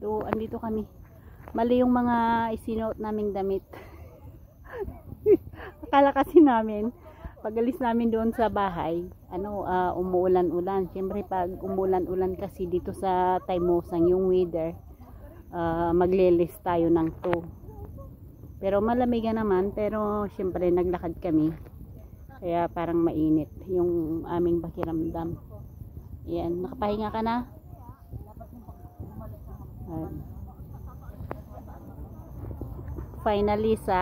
andito kami. Mali yung mga isinuot naming damit. Akala kasi namin pag alis namin doon sa bahay, umuulan-ulan. Siyempre pag umuulan-ulan kasi dito sa Taimosang yung weather, maglilis tayo ng 2. Pero malamig naman, pero siyempre naglakad kami. Kaya parang mainit yung aming pakiramdam. Yan, nakapahinga ka na? Finally sa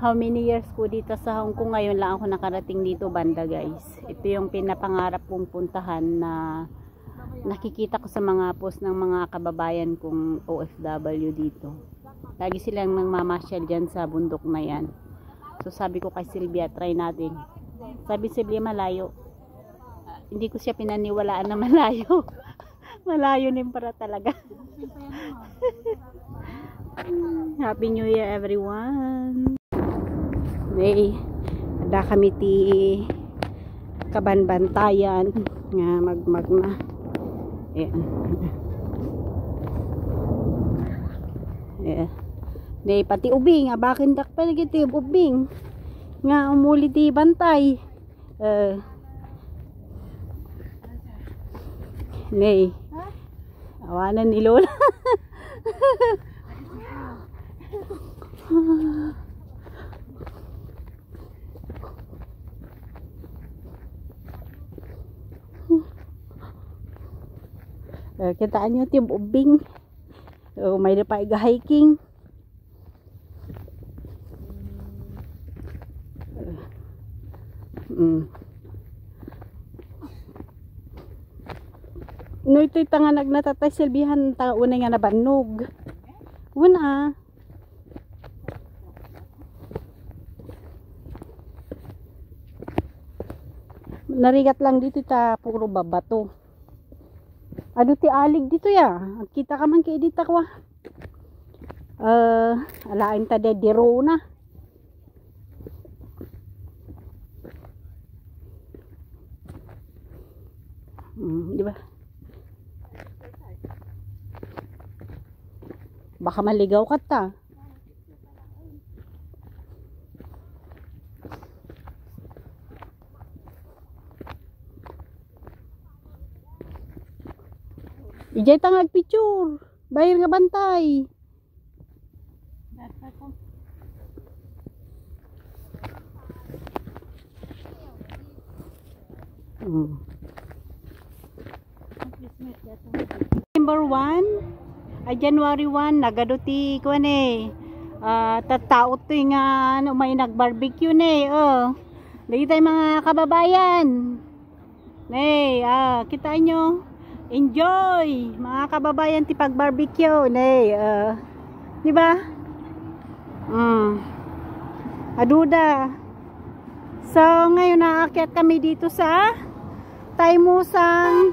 how many years ko dito sa Hong Kong, ngayon lang ako nakarating dito banda guys. Ito yung pinapangarap kong puntahan na nakikita ko sa mga post ng mga kababayan kong OFW dito. Lagi silang nangmamasyal dyan sa bundok na yan. So sabi ko kay Sylvia, try natin. Sabi Sylvia, malayo. Hindi ko siya pinaniwalaan na malayo. Malayo din para talaga. Happy New Year everyone. May ada kami ti kabanbantayan nga magmag na. Ayan. Yeah. Day pati ubing, abakin dak pa lagi ubing nga umuli ti bantay. Nay. Awanan ni Lola. Kitaan nyo yung ubing. May na pa hiking. No ito'y tanga nagnatatay silbihan tanga unay nga nabanog. Una. Narigat lang dito ta puro babato. Ano ti alig dito ya? Kita ka man kay dito ko. Alain ta de dirona. Di ba? Baka maligaw ka ta. Ijay tangag picture. Bayar nga bantay. December 1, January 1, nagaduti ko tatao to nga may nag-barbecue Dito tayo mga kababayan. Kita nyo. Enjoy mga kababayan ti pag-barbecue di ba? Aduda. So ngayon naakyat kami dito sa Taimosang.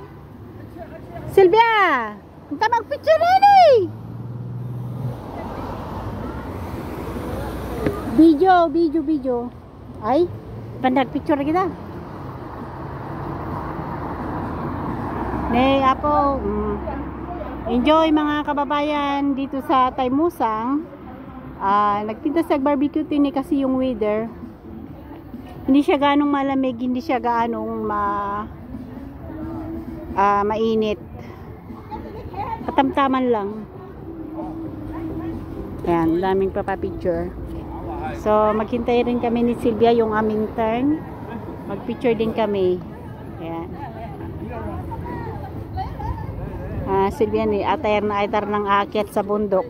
Sylvia, kita mag-picture video. Ay, pandag-picture kita. Enjoy mga kababayan dito sa Taimosang. Nagtinda sa barbecue tini kasi yung weather. Hindi siya ganong malamig, hindi siya ganong mainit. Patamtaman lang. Ayan, daming papapicture. So maghintay rin kami ni Sylvia yung aming turn. Magpicture din kami. Ayan. Sylvia ni atayar ng akyat sa bundok.